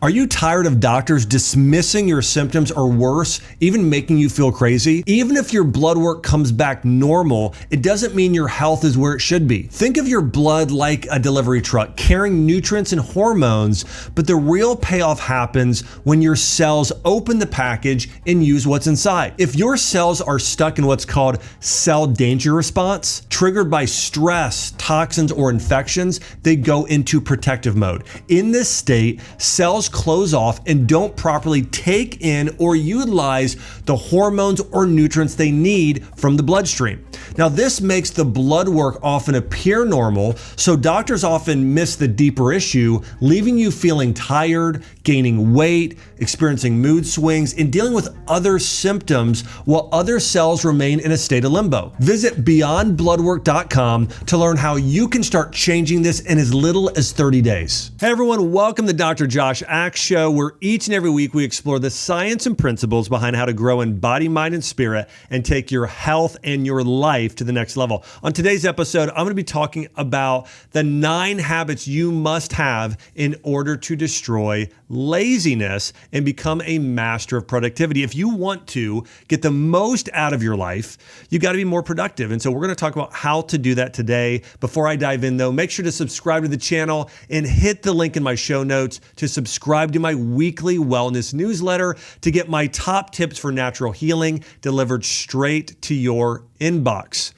Are you tired of doctors dismissing your symptoms or worse, even making you feel crazy? Even if your blood work comes back normal, it doesn't mean your health is where it should be. Think of your blood like a delivery truck carrying nutrients and hormones, but the real payoff happens when your cells open the package and use what's inside. If your cells are stuck in what's called cell danger response, triggered by stress, toxins, or infections, they go into protective mode. In this state, cells close off and don't properly take in or utilize the hormones or nutrients they need from the bloodstream. Now, this makes the blood work often appear normal, so doctors often miss the deeper issue, leaving you feeling tired, gaining weight, experiencing mood swings, and dealing with other symptoms while other cells remain in a state of limbo. Visit beyondbloodwork.com to learn how you can start changing this in as little as 30 days. Hey everyone, welcome to Dr. Josh Axe Show, where each and every week we explore the science and principles behind how to grow in body, mind, and spirit and take your health and your life to the next level. On today's episode, I'm going to be talking about the 9 habits you must have in order to destroy laziness and become a master of productivity. If you want to get the most out of your life, you got to be more productive. And so we're going to talk about how to do that today. Before I dive in though, make sure to subscribe to the channel and hit the link in my show notes to subscribe to my weekly wellness newsletter to get my top tips for natural healing delivered straight to your inbox.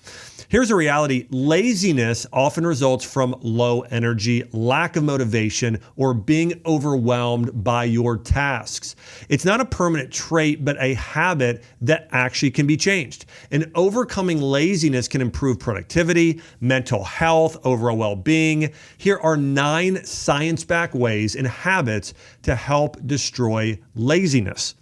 Here's a reality. Laziness often results from low energy, lack of motivation, or being overwhelmed by your tasks. It's not a permanent trait, but a habit that actually can be changed. And overcoming laziness can improve productivity, mental health, overall well-being. Here are 9 science-backed ways and habits to help destroy laziness.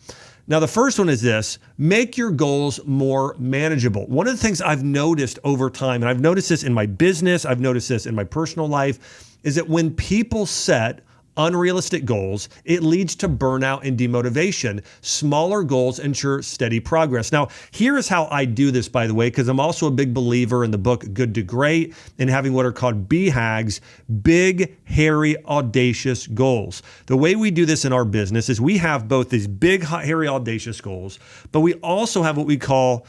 Now, the first one is this: make your goals more manageable. One of the things I've noticed over time, and I've noticed this in my business, I've noticed this in my personal life, is that when people set unrealistic goals, it leads to burnout and demotivation. Smaller goals ensure steady progress. Now, here is how I do this, by the way, because I'm also a big believer in the book Good to Great and having what are called BHAGs, big, hairy, audacious goals. The way we do this in our business is we have both these big, hairy, audacious goals, but we also have what we call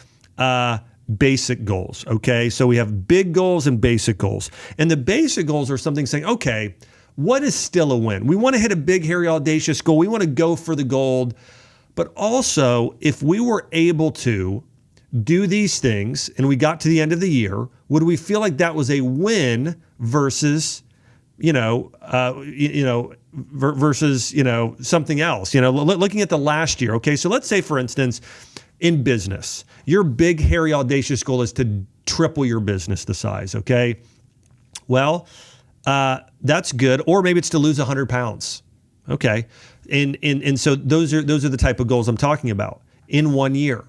basic goals, okay? So we have big goals and basic goals. And the basic goals are something saying, okay, what is still a win? We want to hit a big, hairy, audacious goal. We want to go for the gold. But also, if we were able to do these things and we got to the end of the year, would we feel like that was a win versus, versus something else? Looking at the last year. Okay, so let's say, for instance, in business, your big, hairy, audacious goal is to triple your business the size. Okay, well, that's good. Or maybe it's to lose 100 pounds. Okay. And so those are the type of goals I'm talking about in 1 year.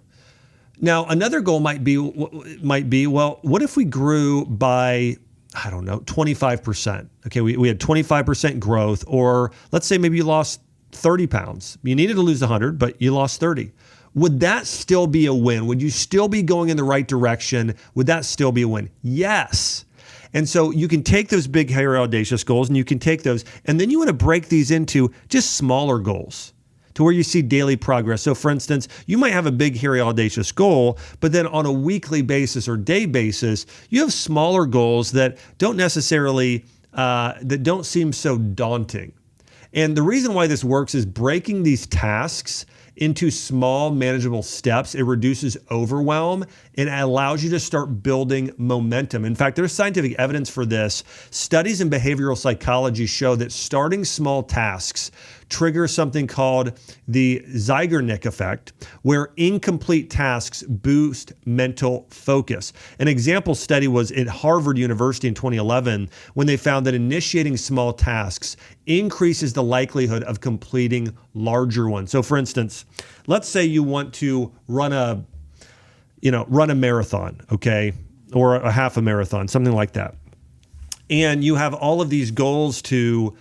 Now, another goal might be, well, what if we grew by, 25%? Okay. We had 25% growth, or let's say maybe you lost 30 pounds. You needed to lose 100, but you lost 30. Would that still be a win? Would you still be going in the right direction? Would that still be a win? Yes. And so you can take those big, hairy, audacious goals and you can take those, and then you want to break these into just smaller goals to where you see daily progress. So for instance, you might have a big, hairy, audacious goal, but then on a weekly basis or day basis, you have smaller goals that don't necessarily, that don't seem so daunting. And the reason why this works is breaking these tasks into small, manageable steps. It reduces overwhelm and it allows you to start building momentum. In fact, there's scientific evidence for this. Studies in behavioral psychology show that starting small tasks triggers something called the Zeigarnik effect, where incomplete tasks boost mental focus. An example study was at Harvard University in 2011 when they found that initiating small tasks increases the likelihood of completing larger ones. So for instance, let's say you want to run a marathon, okay? Or a half a marathon, something like that. And you have all of these goals to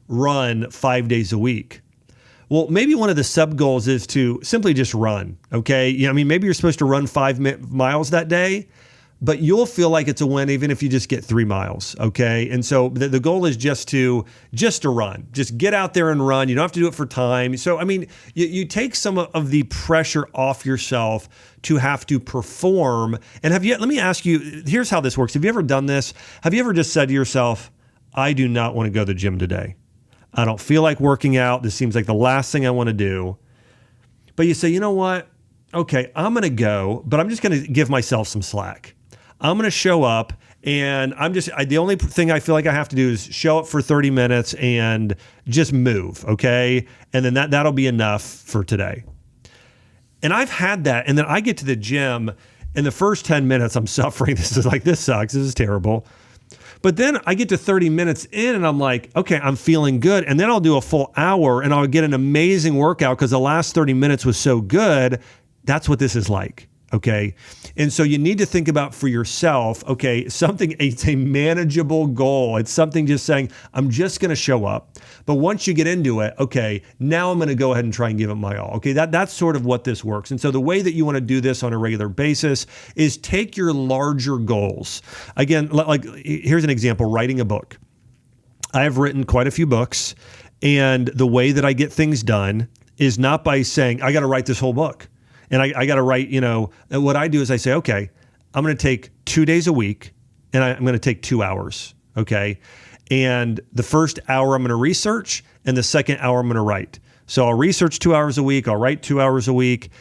run 5 days a week. Well, maybe one of the sub goals is to simply just run, okay? Maybe you're supposed to run 5 miles that day, but you'll feel like it's a win even if you just get 3 miles, okay? And so the goal is just to run. Just get out there and run. You don't have to do it for time. So, I mean, you take some of the pressure off yourself to have to perform. And let me ask you, here's how this works. Have you ever done this? Have you ever just said to yourself, I do not want to go to the gym today. I don't feel like working out. This seems like the last thing I want to do. But you say, you know what? Okay, I'm going to go, but I'm just going to give myself some slack. I'm going to show up, and the only thing I feel like I have to do is show up for 30 minutes and just move, okay? And then that'll be enough for today. And I've had that, and then I get to the gym, and the first 10 minutes I'm suffering. This sucks. This is terrible. But then I get to 30 minutes in, and I'm like, okay, I'm feeling good. And then I'll do a full hour, and I'll get an amazing workout because the last 30 minutes was so good. That's what this is like. Okay. And so you need to think about for yourself, okay, it's a manageable goal. It's something just saying, I'm just going to show up. But once you get into it, okay, now I'm going to go ahead and try and give it my all. Okay. That's sort of what this works. And so the way that you want to do this on a regular basis is take your larger goals. Again, like here's an example, writing a book. I have written quite a few books, and the way that I get things done is not by saying, I got to write this whole book. And I got to write, and what I do is I say, okay, I'm going to take 2 days a week, and I'm going to take 2 hours, okay? And the first hour I'm going to research, and the second hour I'm going to write. So I'll research 2 hours a week, I'll write 2 hours a week,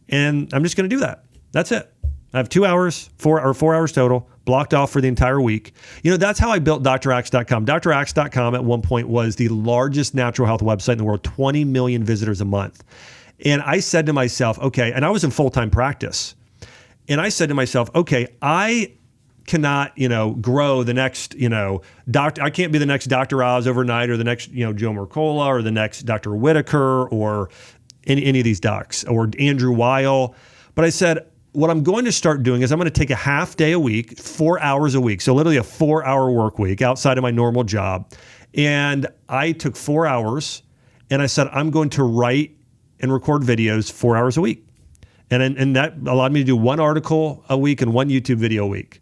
and I'm just going to do that. That's it. I have 2 hours, 4 hours total, blocked off for the entire week. That's how I built draxe.com. Draxe.com at one point was the largest natural health website in the world, 20 million visitors a month. And I said to myself, okay, and I was in full-time practice. And I said to myself, okay, I cannot, grow the next, doctor. I can't be the next Dr. Oz overnight, or the next, Joe Mercola, or the next Dr. Whitaker, or any of these docs, or Andrew Weil. But I said, what I'm going to start doing is I'm going to take a half day a week, 4 hours a week. So literally a 4-hour work week outside of my normal job. And I took 4 hours, and I said, I'm going to write and record videos 4 hours a week. And that allowed me to do 1 article a week and 1 YouTube video a week.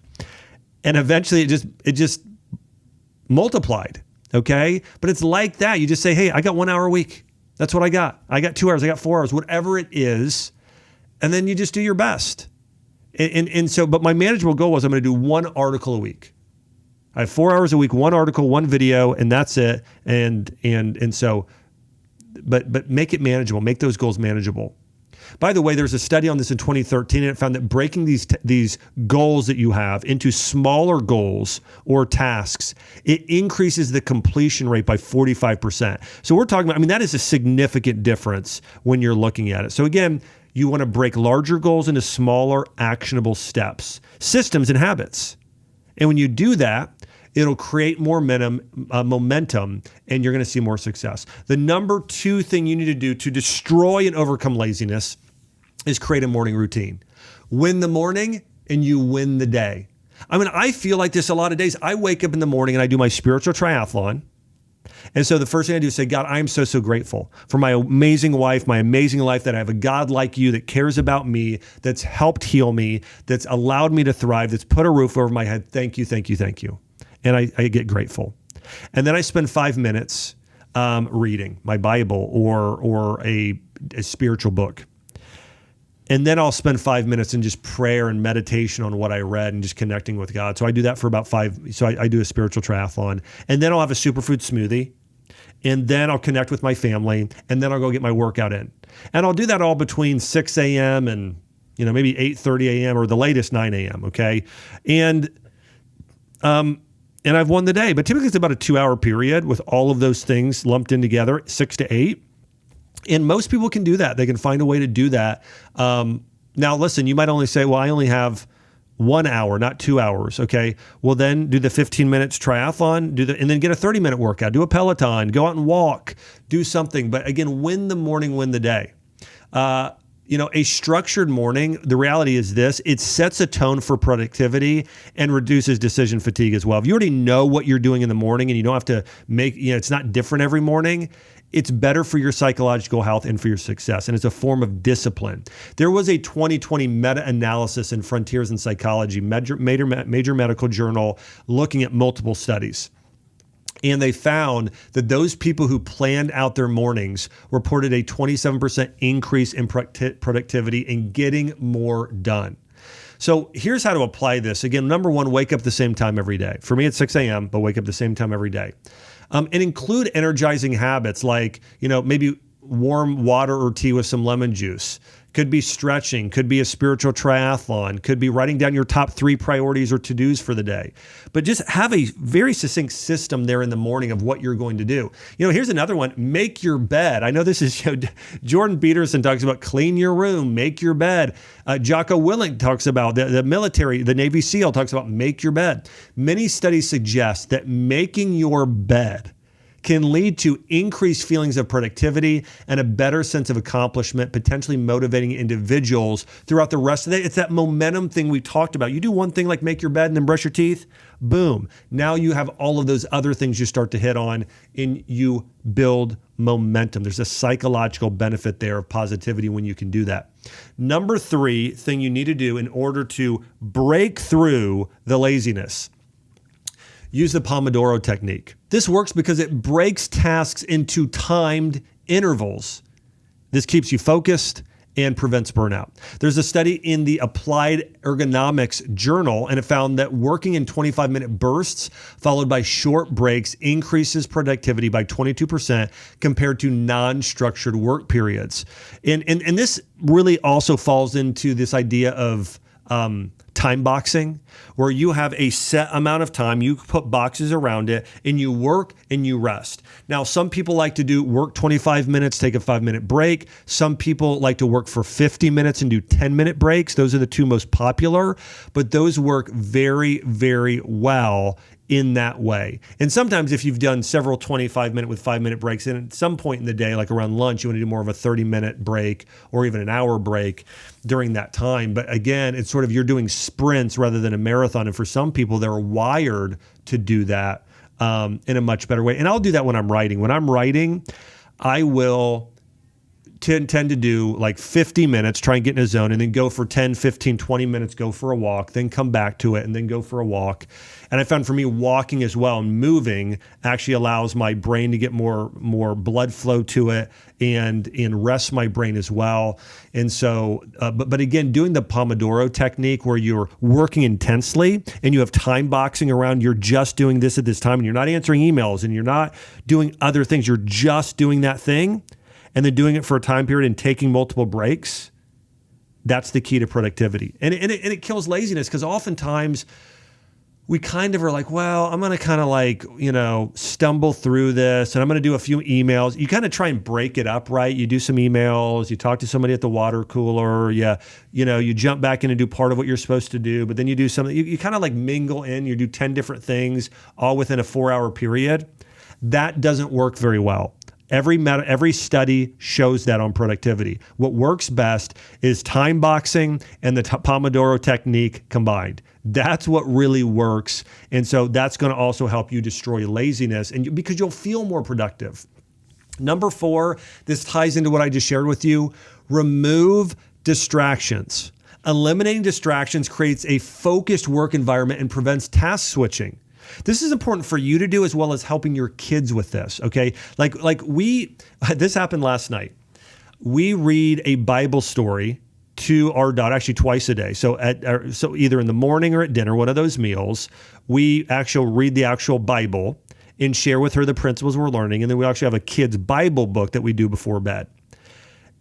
And eventually it just multiplied, okay? But it's like that. You just say, hey, I got 1 hour a week. That's what I got. I got 2 hours, I got 4 hours, whatever it is. And then you just do your best. And so, but my manageable goal was I'm going to do 1 article a week. I have 4 hours a week, 1 article, 1 video, and that's it. And so, but make it manageable. Make those goals manageable. By the way, there's a study on this in 2013, and it found that breaking these goals that you have into smaller goals or tasks, it increases the completion rate by 45%. So we're talking about, that is a significant difference when you're looking at it. So again, you want to break larger goals into smaller, actionable steps, systems, and habits. And when you do that, it'll create more momentum, and you're going to see more success. The number 2 thing you need to do to destroy and overcome laziness is create a morning routine. Win the morning, and you win the day. I feel like this a lot of days. I wake up in the morning, and I do my spiritual triathlon. And so the first thing I do is say, God, I am so, so grateful for my amazing wife, my amazing life, that I have a God like you that cares about me, that's helped heal me, that's allowed me to thrive, that's put a roof over my head. Thank you, thank you, thank you. And I get grateful. And then I spend 5 minutes reading my Bible or a spiritual book. And then I'll spend 5 minutes in just prayer and meditation on what I read and just connecting with God. So I do that for about 5. So I do a spiritual triathlon. And then I'll have a superfood smoothie. And then I'll connect with my family. And then I'll go get my workout in. And I'll do that all between 6 a.m. and maybe 8:30 a.m. or the latest 9 a.m. Okay. And I've won the day. But typically it's about a 2-hour period with all of those things lumped in together, 6 to 8. And most people can do that. They can find a way to do that. Now, listen, you might only say, well, I only have 1 hour, not 2 hours. Okay. Well, then do the 15 minutes triathlon, and then get a 30-minute workout, do a Peloton, go out and walk, do something. But again, win the morning, win the day. A structured morning, the reality is this, it sets a tone for productivity and reduces decision fatigue as well. If you already know what you're doing in the morning and you don't have to it's not different every morning, it's better for your psychological health and for your success. And it's a form of discipline. There was a 2020 meta-analysis in Frontiers in Psychology, major medical journal, looking at multiple studies. And they found that those people who planned out their mornings reported a 27% increase in productivity and getting more done. So here's how to apply this. Again, number one, wake up the same time every day. For me, it's 6 a.m., but wake up the same time every day. And include energizing habits like, maybe warm water or tea with some lemon juice. Could be stretching, could be a spiritual triathlon, could be writing down your top 3 priorities or to-dos for the day. But just have a very succinct system there in the morning of what you're going to do. Here's another one, make your bed. I know this is, Jordan Peterson talks about clean your room, make your bed. Jocko Willink talks about, the military, the Navy SEAL talks about make your bed. Many studies suggest that making your bed can lead to increased feelings of productivity and a better sense of accomplishment, potentially motivating individuals throughout the rest of the day. It's that momentum thing we talked about. You do one thing like make your bed and then brush your teeth, boom. Now you have all of those other things you start to hit on and you build momentum. There's a psychological benefit there of positivity when you can do that. Number 3 thing you need to do in order to break through the laziness. Use the Pomodoro Technique. This works because it breaks tasks into timed intervals. This keeps you focused and prevents burnout. There's a study in the Applied Ergonomics Journal, and it found that working in 25-minute bursts followed by short breaks increases productivity by 22% compared to non-structured work periods. And this really also falls into this idea of time boxing, where you have a set amount of time, you put boxes around it, and you work and you rest. Now, some people like to do work 25 minutes, take a 5-minute break. Some people like to work for 50 minutes and do 10-minute breaks. Those are the 2 most popular, but those work very, very well in that way. And sometimes if you've done several 25-minute with 5-minute breaks, and at some point in the day, like around lunch, you want to do more of a 30-minute break or even an hour break during that time. But again, it's sort of you're doing sprints rather than a marathon. And for some people, they're wired to do that in a much better way. And I'll do that when I'm writing. When I'm writing, I will tend to do like 50 minutes, try and get in a zone, and then go for 10, 15, 20 minutes, go for a walk, then come back to it, and then go for a walk. And I found for me, walking as well and moving actually allows my brain to get more blood flow to it and rest my brain as well. And so, but again, doing the Pomodoro technique where you're working intensely and you have time boxing around, you're just doing this at this time and you're not answering emails and you're not doing other things. You're just doing that thing and then doing it for a time period and taking multiple breaks. That's the key to productivity. And it kills laziness, because oftentimes we kind of are like, well, I'm going to kind of like, stumble through this and I'm going to do a few emails. You kind of try and break it up, right? You do some emails, you talk to somebody at the water cooler, you jump back in and do part of what you're supposed to do, but then you do something, you kind of like mingle in, you do 10 different things all within a 4-hour period. That doesn't work very well. Every study shows that on productivity. What works best is time boxing and the Pomodoro technique combined. That's what really works. And so that's going to also help you destroy laziness because you'll feel more productive. Number 4, this ties into what I just shared with you. Remove distractions. Eliminating distractions creates a focused work environment and prevents task switching. This is important for you to do as well as helping your kids with this, okay? This happened last night. We read a Bible story to our daughter, actually twice a day. So either in the morning or at dinner, one of those meals, we actually read the actual Bible and share with her the principles we're learning. And then we actually have a kid's Bible book that we do before bed.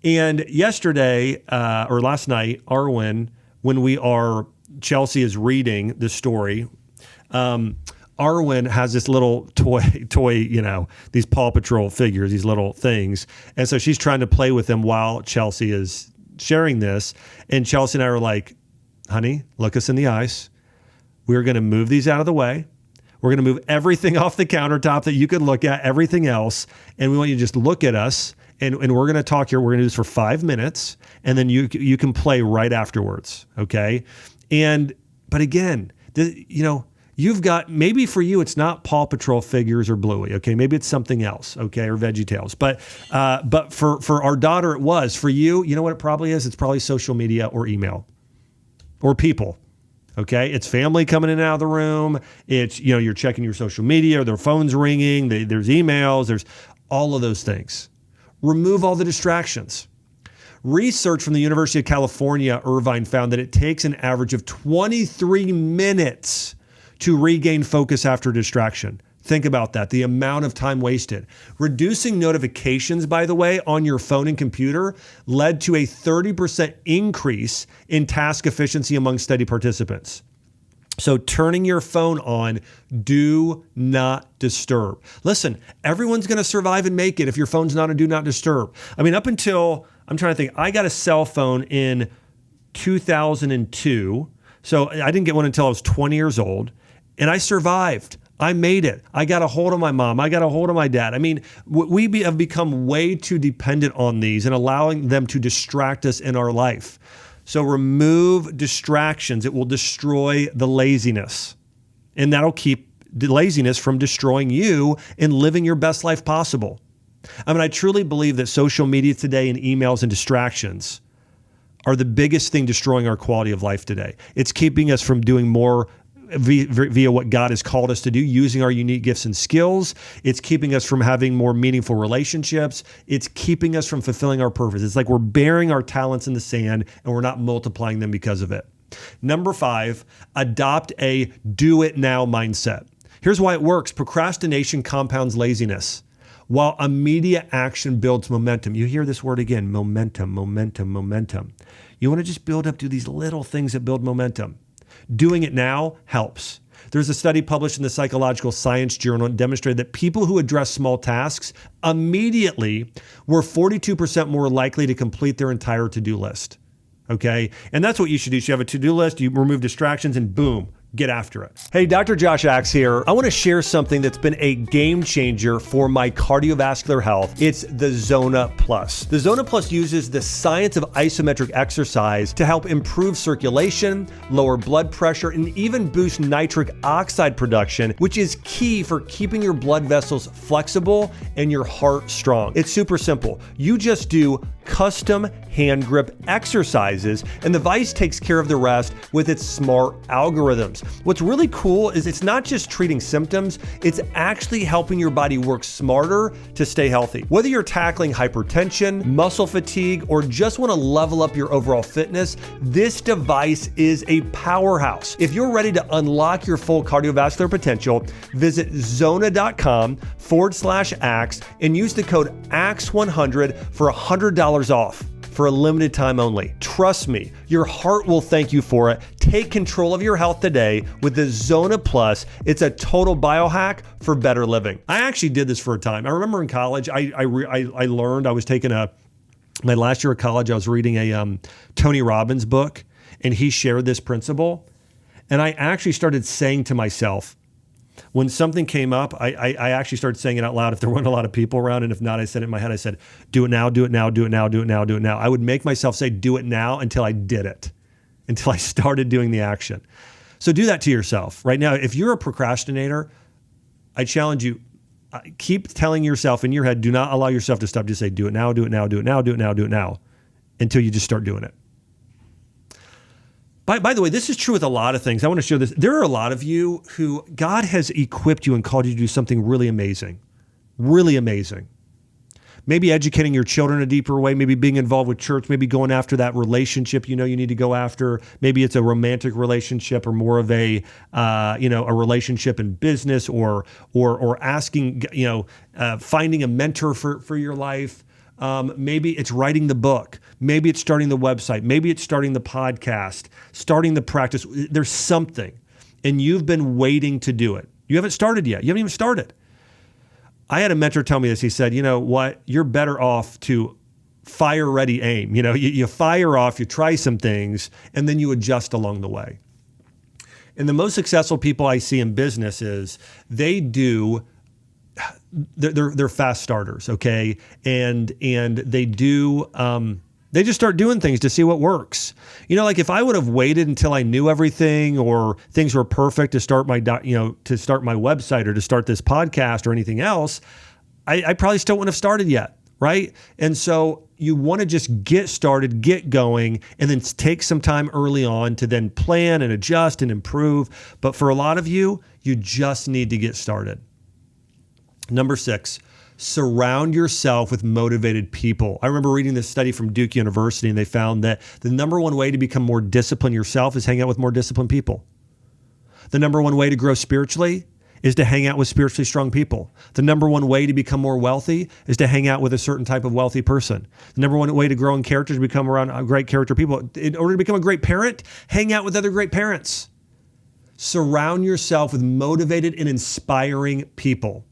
And yesterday, or last night, Arwen, when Chelsea is reading the story, Arwen has this little toy, these Paw Patrol figures, these little things. And so she's trying to play with them while Chelsea is sharing this. And Chelsea and I are like, honey, look us in the eyes. We're going to move these out of the way. We're going to move everything off the countertop that you could look at, everything else. And we want you to just look at us. And we're going to talk here. We're going to do this for 5 minutes. And then you can play right afterwards. Okay. But again, You've got, maybe for you, it's not Paw Patrol figures or Bluey, okay? Maybe it's something else, okay, or VeggieTales. But for our daughter, it was. For you, you know what it probably is? It's probably social media or email or people, okay? It's family coming in and out of the room. It's, you're checking your social media, or their phone's ringing, there's emails, there's all of those things. Remove all the distractions. Research from the University of California, Irvine, found that it takes an average of 23 minutes to regain focus after distraction. Think about that, the amount of time wasted. Reducing notifications, by the way, on your phone and computer led to a 30% increase in task efficiency among study participants. So turning your phone on, do not disturb. Listen, everyone's going to survive and make it if your phone's not a do not disturb. I mean, up until, I'm trying to think, I got a cell phone in 2002. So I didn't get one until I was 20 years old. And I survived. I made it. I got a hold of my mom. I got a hold of my dad. I mean, we have become way too dependent on these and allowing them to distract us in our life. So remove distractions. It will destroy the laziness. And that'll keep the laziness from destroying you and living your best life possible. I mean, I truly believe that social media today and emails and distractions are the biggest thing destroying our quality of life today. It's keeping us from doing more via what God has called us to do, using our unique gifts and skills. It's keeping us from having more meaningful relationships. It's keeping us from fulfilling our purpose. It's like we're burying our talents in the sand and we're not multiplying them because of it. Number 5, adopt a do it now mindset. Here's why it works. Procrastination compounds laziness, while immediate action builds momentum. You hear this word again, momentum, momentum, momentum. You want to just build up to these little things that build momentum. Doing it now helps. There's a study published in the Psychological Science Journal that demonstrated that people who address small tasks immediately were 42% more likely to complete their entire to-do list. Okay? And that's what you should do. You should have a to-do list, you remove distractions, and boom, get after it. Hey, Dr. Josh Axe here. I want to share something that's been a game changer for my cardiovascular health. It's the Zona Plus. The Zona Plus uses the science of isometric exercise to help improve circulation, lower blood pressure, and even boost nitric oxide production, which is key for keeping your blood vessels flexible and your heart strong. It's super simple. You just do custom hand grip exercises, and the device takes care of the rest with its smart algorithms. What's really cool is it's not just treating symptoms, it's actually helping your body work smarter to stay healthy. Whether you're tackling hypertension, muscle fatigue, or just want to level up your overall fitness, this device is a powerhouse. If you're ready to unlock your full cardiovascular potential, visit zona.com/axe and use the code AXE100 for $100 off. For a limited time only. Trust me, your heart will thank you for it. Take control of your health today with the Zona Plus. It's a total biohack for better living. I actually did this for a time. I remember in college, I learned, I was taking my last year of college, I was reading a Tony Robbins book, and he shared this principle. And I actually started saying to myself, when something came up, I actually started saying it out loud if there weren't a lot of people around. And if not, I said it in my head. I said, do it now, do it now, do it now, do it now, do it now. I would make myself say, do it now until I did it, until I started doing the action. So do that to yourself right now. If you're a procrastinator, I challenge you, keep telling yourself in your head, do not allow yourself to stop. Just say, do it now, do it now, do it now, do it now, do it now, until you just start doing it. By the way, this is true with a lot of things. I want to show this. There are a lot of you who God has equipped you and called you to do something really amazing, really amazing. Maybe educating your children in a deeper way, maybe being involved with church, maybe going after that relationship you need to go after. Maybe it's a romantic relationship or more of a relationship in business or asking, finding a mentor for your life. Maybe it's writing the book. Maybe it's starting the website. Maybe it's starting the podcast, starting the practice. There's something, and you've been waiting to do it. You haven't started yet. You haven't even started. I had a mentor tell me this. He said, you know what? You're better off to fire, ready, aim. You fire off, you try some things, and then you adjust along the way. And the most successful people I see in business is they're fast starters, okay? And they do They just start doing things to see what works. Like if I would have waited until I knew everything or things were perfect to start to start my website or to start this podcast or anything else, I probably still wouldn't have started yet, right? And so you want to just get started, get going, and then take some time early on to then plan and adjust and improve. But for a lot of you, you just need to get started. Number 6, surround yourself with motivated people. I remember reading this study from Duke University, and they found that the number one way to become more disciplined yourself is hang out with more disciplined people. The number one way to grow spiritually is to hang out with spiritually strong people. The number one way to become more wealthy is to hang out with a certain type of wealthy person. The number one way to grow in character is to become around great character people. In order to become a great parent, hang out with other great parents. Surround yourself with motivated and inspiring people.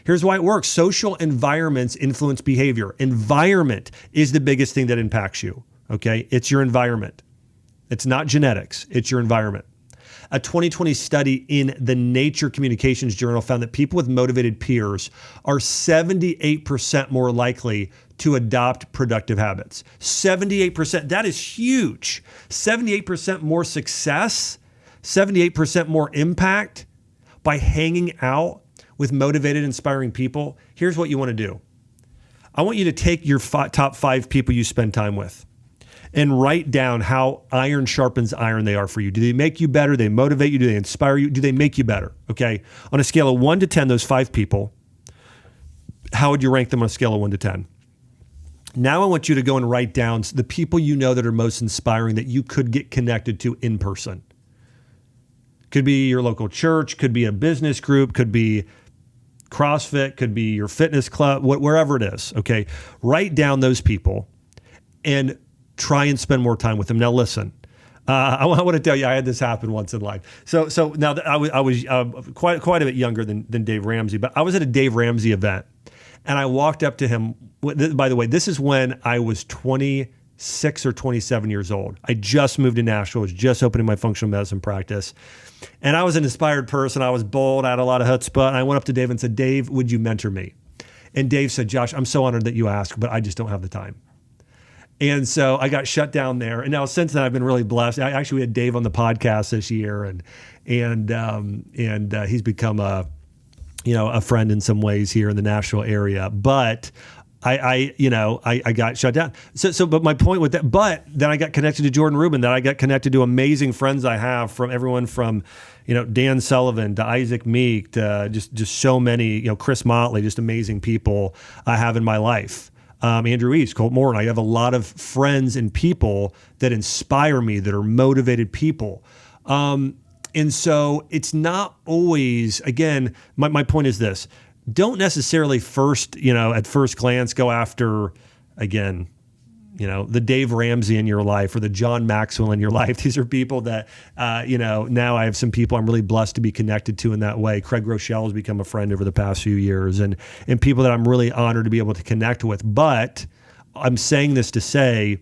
Here's why it works. Social environments influence behavior. Environment is the biggest thing that impacts you, okay? It's your environment. It's not genetics. It's your environment. A 2020 study in the Nature Communications Journal found that people with motivated peers are 78% more likely to adopt productive habits. 78%, that is huge. 78% more success, 78% more impact by hanging out with motivated, inspiring people. Here's what you want to do. I want you to take your top 5 people you spend time with and write down how iron sharpens iron they are for you. Do they make you better? Do they motivate you? Do they inspire you? Do they make you better? Okay. On a scale of 1 to 10, those 5 people, how would you rank them on a scale of 1 to 10? Now I want you to go and write down the people you know that are most inspiring that you could get connected to in person. Could be your local church, could be a business group, could be CrossFit, could be your fitness club, wherever it is, okay? Write down those people and try and spend more time with them. Now listen, I want to tell you, I had this happen once in life. So now I was quite a bit younger than Dave Ramsey, but I was at a Dave Ramsey event and I walked up to him. By the way, this is when I was 26 or 27 years old. I just moved to Nashville, was just opening my functional medicine practice. And I was an inspired person. I was bold, I had a lot of chutzpah. And I went up to Dave and said, Dave, would you mentor me? And Dave said, Josh, I'm so honored that you asked, but I just don't have the time. And so I got shut down there. And now since then, I've been really blessed. We had Dave on the podcast this year, and he's become a friend in some ways here in the Nashville area. But I got shut down. But my point with that, but then I got connected to Jordan Rubin, then I got connected to amazing friends I have from everyone from, Dan Sullivan to Isaac Meek to just so many, Chris Motley, just amazing people I have in my life. Andrew East, Colt Morton. I have a lot of friends and people that inspire me, that are motivated people. And so it's not always, again, my point is this. Don't necessarily at first glance go after, again, the Dave Ramsey in your life or the John Maxwell in your life. These are people that, now I have some people I'm really blessed to be connected to in that way. Craig Rochelle has become a friend over the past few years and people that I'm really honored to be able to connect with. But I'm saying this to say,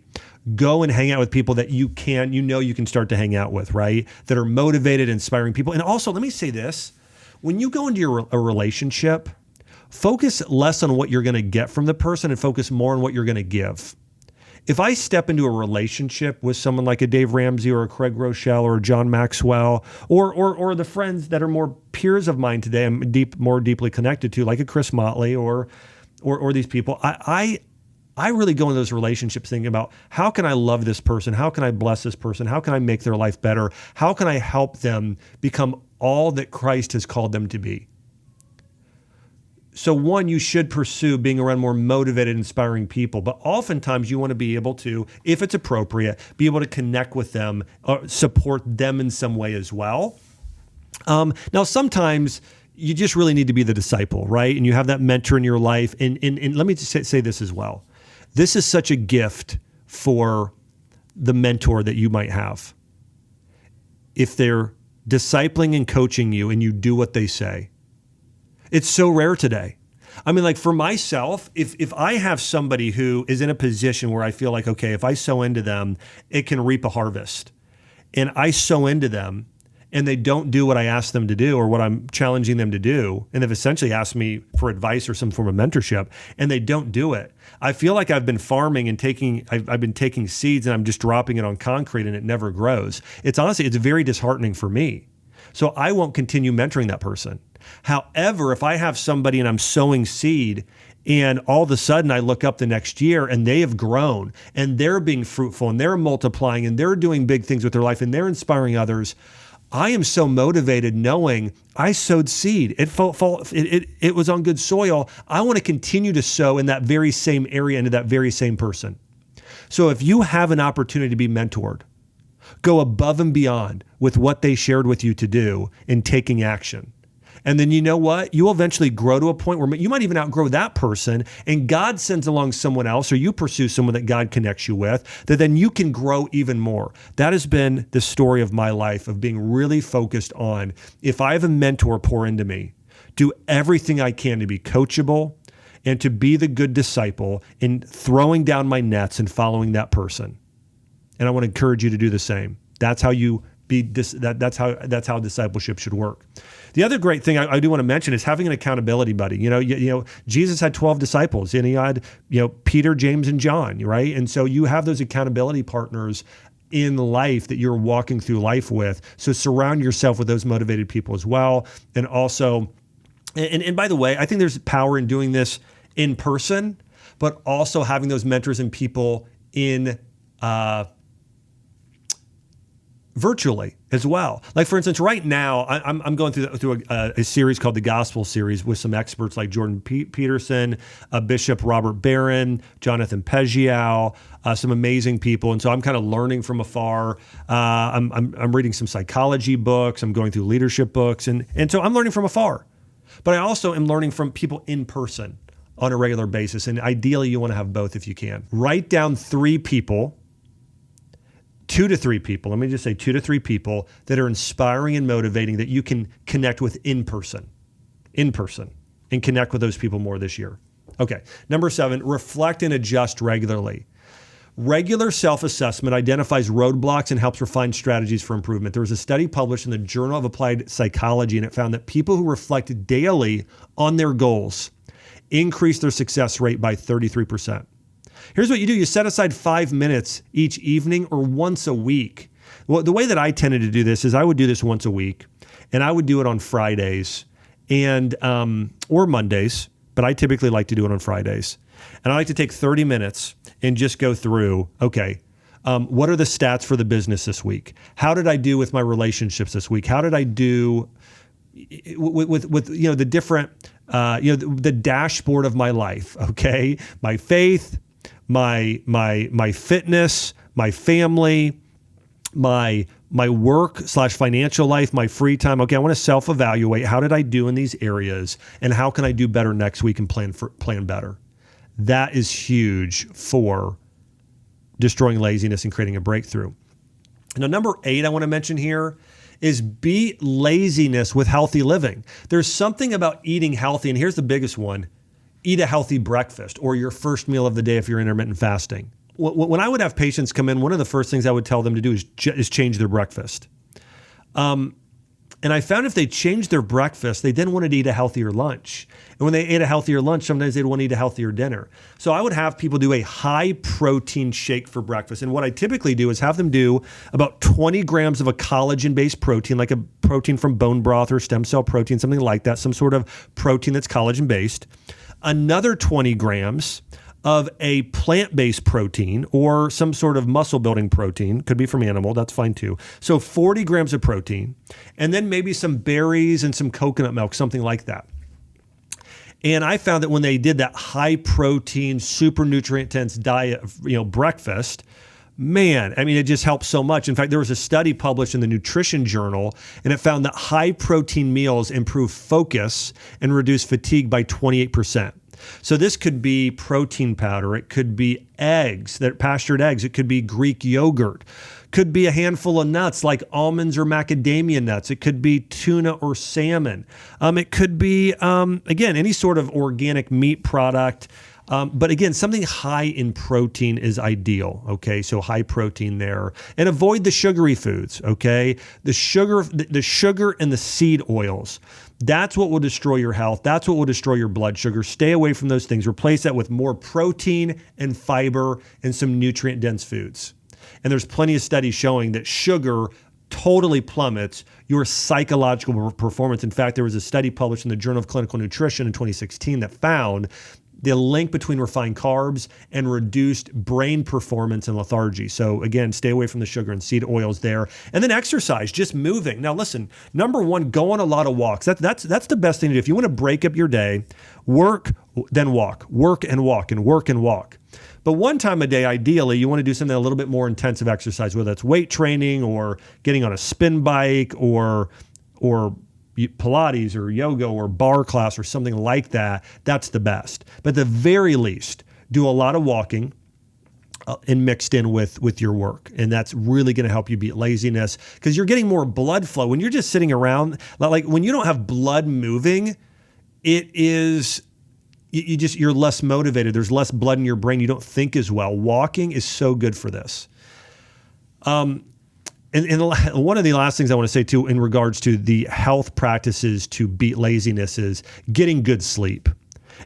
go and hang out with people that you can start to hang out with, right? That are motivated, inspiring people. And also, let me say this. When you go into a relationship, focus less on what you're going to get from the person and focus more on what you're going to give. If I step into a relationship with someone like a Dave Ramsey or a Craig Rochelle or a John Maxwell or the friends that are more peers of mine today, I'm more deeply connected to, like a Chris Motley or these people, I really go into those relationships thinking about how can I love this person? How can I bless this person? How can I make their life better? How can I help them become all that Christ has called them to be? So one, you should pursue being around more motivated, inspiring people, but oftentimes you want to be able to, if it's appropriate, be able to connect with them, or support them in some way as well. Now, sometimes you just really need to be the disciple, right? And you have that mentor in your life. And let me just say this as well. This is such a gift for the mentor that you might have. If they're discipling and coaching you and you do what they say. It's so rare today. I mean, like for myself, if I have somebody who is in a position where I feel like, okay, if I sow into them, it can reap a harvest. And I sow into them and they don't do what I ask them to do or what I'm challenging them to do, and they've essentially asked me for advice or some form of mentorship, and they don't do it, I feel like I've been farming and I've been taking seeds and I'm just dropping it on concrete and it never grows. It's very disheartening for me. So I won't continue mentoring that person. However, if I have somebody and I'm sowing seed and all of a sudden I look up the next year and they have grown and they're being fruitful and they're multiplying and they're doing big things with their life and they're inspiring others, I am so motivated knowing I sowed seed. It was on good soil. I want to continue to sow in that very same area into that very same person. So if you have an opportunity to be mentored, go above and beyond with what they shared with you to do in taking action. And then you know what? You will eventually grow to a point where you might even outgrow that person, and God sends along someone else, or you pursue someone that God connects you with, that then you can grow even more. That has been the story of my life, of being really focused on, if I have a mentor pour into me, do everything I can to be coachable and to be the good disciple in throwing down my nets and following that person. And I want to encourage you to do the same. That's how that's how discipleship should work. The other great thing I do want to mention is having an accountability buddy. You know, Jesus had 12 disciples, and he had, Peter, James, and John, right? And so you have those accountability partners in life that you're walking through life with. So surround yourself with those motivated people as well. And also, and by the way, I think there's power in doing this in person, but also having those mentors and people in virtually as well. Like, for instance, right now, I'm going through a series called the Gospel Series with some experts like Jordan Peterson, Bishop Robert Barron, Jonathan Pezziau, some amazing people. And so I'm kind of learning from afar. I'm reading some psychology books. I'm going through leadership books. And so I'm learning from afar. But I also am learning from people in person on a regular basis. And ideally, you want to have both if you can. Write down 3 people, 2 to 3 people, let me just say 2 to 3 people that are inspiring and motivating that you can connect with in person, and connect with those people more this year. Okay, number 7, reflect and adjust regularly. Regular self-assessment identifies roadblocks and helps refine strategies for improvement. There was a study published in the Journal of Applied Psychology, and it found that people who reflect daily on their goals increase their success rate by 33%. Here's what you do. You set aside 5 minutes each evening or once a week. Well, the way that I tended to do this is I would do this once a week, and I would do it on Fridays and or Mondays, but I typically like to do it on Fridays. And I like to take 30 minutes and just go through, okay, what are the stats for the business this week? How did I do with my relationships this week? How did I do with the different, the dashboard of my life, okay? My faith, my fitness, my family, my work/financial life, my free time. Okay, I want to self-evaluate. How did I do in these areas, and how can I do better next week and plan better? That is huge for destroying laziness and creating a breakthrough. Now, number 8 I want to mention here is beat laziness with healthy living. There's something about eating healthy, and here's the biggest one. Eat a healthy breakfast or your first meal of the day if you're intermittent fasting. When I would have patients come in, one of the first things I would tell them to do is change their breakfast. And I found if they changed their breakfast, they then wanted to eat a healthier lunch. And when they ate a healthier lunch, sometimes they'd want to eat a healthier dinner. So I would have people do a high protein shake for breakfast. And what I typically do is have them do about 20 grams of a collagen-based protein, like a protein from bone broth or stem cell protein, something like that, some sort of protein that's collagen-based. Another 20 grams of a plant-based protein or some sort of muscle-building protein, could be from animal, that's fine too. So 40 grams of protein, and then maybe some berries and some coconut milk, something like that. And I found that when they did that high-protein, super nutrient-dense diet, breakfast, man, I mean, it just helps so much. In fact, there was a study published in the Nutrition Journal, and it found that high-protein meals improve focus and reduce fatigue by 28%. So this could be protein powder. It could be eggs, pastured eggs. It could be Greek yogurt. Could be a handful of nuts like almonds or macadamia nuts. It could be tuna or salmon. It could be, again, any sort of organic meat product. But again, something high in protein is ideal. Okay, so high protein there, and avoid the sugary foods. Okay, the sugar and the seed oils. That's what will destroy your health. That's what will destroy your blood sugar. Stay away from those things. Replace that with more protein and fiber and some nutrient-dense foods. And there's plenty of studies showing that sugar totally plummets your psychological performance. In fact, there was a study published in the Journal of Clinical Nutrition in 2016 that found the link between refined carbs and reduced brain performance and lethargy. So again, stay away from the sugar and seed oils there. And then exercise, just moving. Now listen, number one, go on a lot of walks. That's the best thing to do. If you want to break up your day, work, then walk, work and walk and work and walk. But one time a day, ideally, you want to do something a little bit more intensive exercise, whether that's weight training or getting on a spin bike or Pilates or yoga or bar class or something like that. That's the best. But at the very least, do a lot of walking and mixed in with your work. And that's really going to help you beat laziness because you're getting more blood flow. When you're just sitting around, like when you don't have blood moving, it is... you're less motivated. There's less blood in your brain. You don't think as well. Walking is so good for this. And one of the last things I want to say too, in regards to the health practices to beat laziness, is getting good sleep.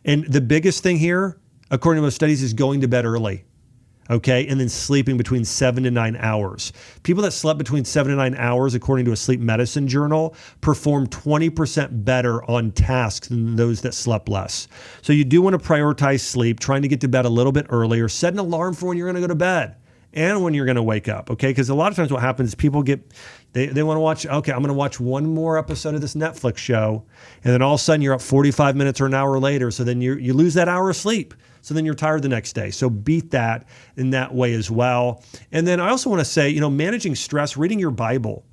And the biggest thing here, according to most studies, is going to bed early. Okay, and then sleeping between 7 to 9 hours. People that slept between 7 to 9 hours, according to a sleep medicine journal, performed 20% better on tasks than those that slept less. So you do want to prioritize sleep, trying to get to bed a little bit earlier. Set an alarm for when you're going to go to bed and when you're going to wake up, okay? Because a lot of times what happens is people they want to watch, okay, I'm going to watch one more episode of this Netflix show, and then all of a sudden you're up 45 minutes or an hour later, so then you lose that hour of sleep. So then you're tired the next day. So beat that in that way as well. And then I also want to say, managing stress, reading your Bible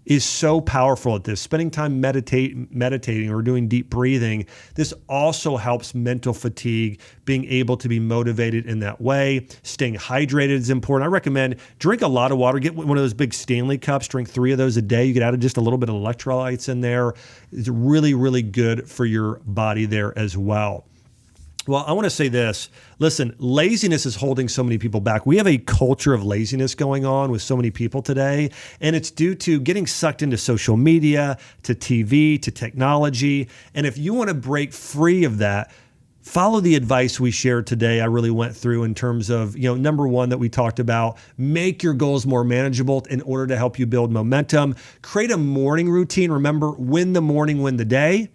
is so powerful at this. Spending time meditating or doing deep breathing. This also helps mental fatigue, being able to be motivated in that way. Staying hydrated is important. I recommend drink a lot of water. Get one of those big Stanley cups, drink 3 of those a day. You could add just a little bit of electrolytes in there. It's really, really good for your body there as well. Well, I want to say this. Listen, laziness is holding so many people back. We have a culture of laziness going on with so many people today, and it's due to getting sucked into social media, to TV, to technology. And if you want to break free of that, follow the advice we shared today. I really went through in terms of, number one that we talked about, make your goals more manageable in order to help you build momentum. Create a morning routine. Remember, win the morning, win the day.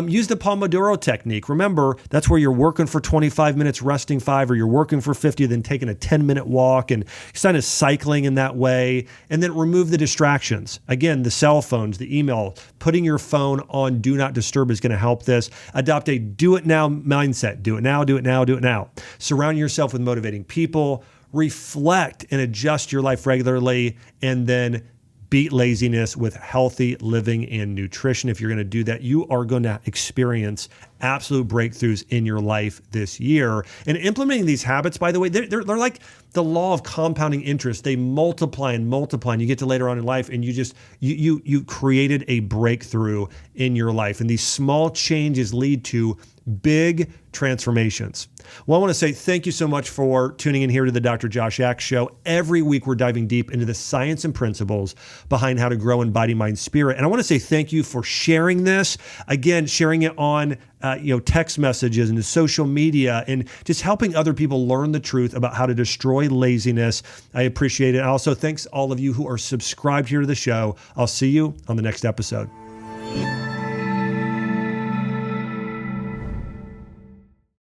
Use the Pomodoro Technique. Remember, that's where you're working for 25 minutes, resting 5, or you're working for 50, then taking a 10-minute walk and kind of cycling in that way. And then remove the distractions. Again, the cell phones, the email, putting your phone on do not disturb is going to help this. Adopt a do it now mindset. Do it now, do it now, do it now. Surround yourself with motivating people. Reflect and adjust your life regularly, and then beat laziness with healthy living and nutrition. If you're going to do that, you are going to experience absolute breakthroughs in your life this year. And implementing these habits, by the way, they're like the law of compounding interest. They multiply and multiply, and you get to later on in life, and you created a breakthrough in your life. And these small changes lead to big transformations. Well, I want to say thank you so much for tuning in here to the Dr. Josh Axe Show. Every week, we're diving deep into the science and principles behind how to grow in body, mind, spirit. And I want to say thank you for sharing this. Again, sharing it on text messages and social media, and just helping other people learn the truth about how to destroy laziness. I appreciate it. And also, thanks all of you who are subscribed here to the show. I'll see you on the next episode.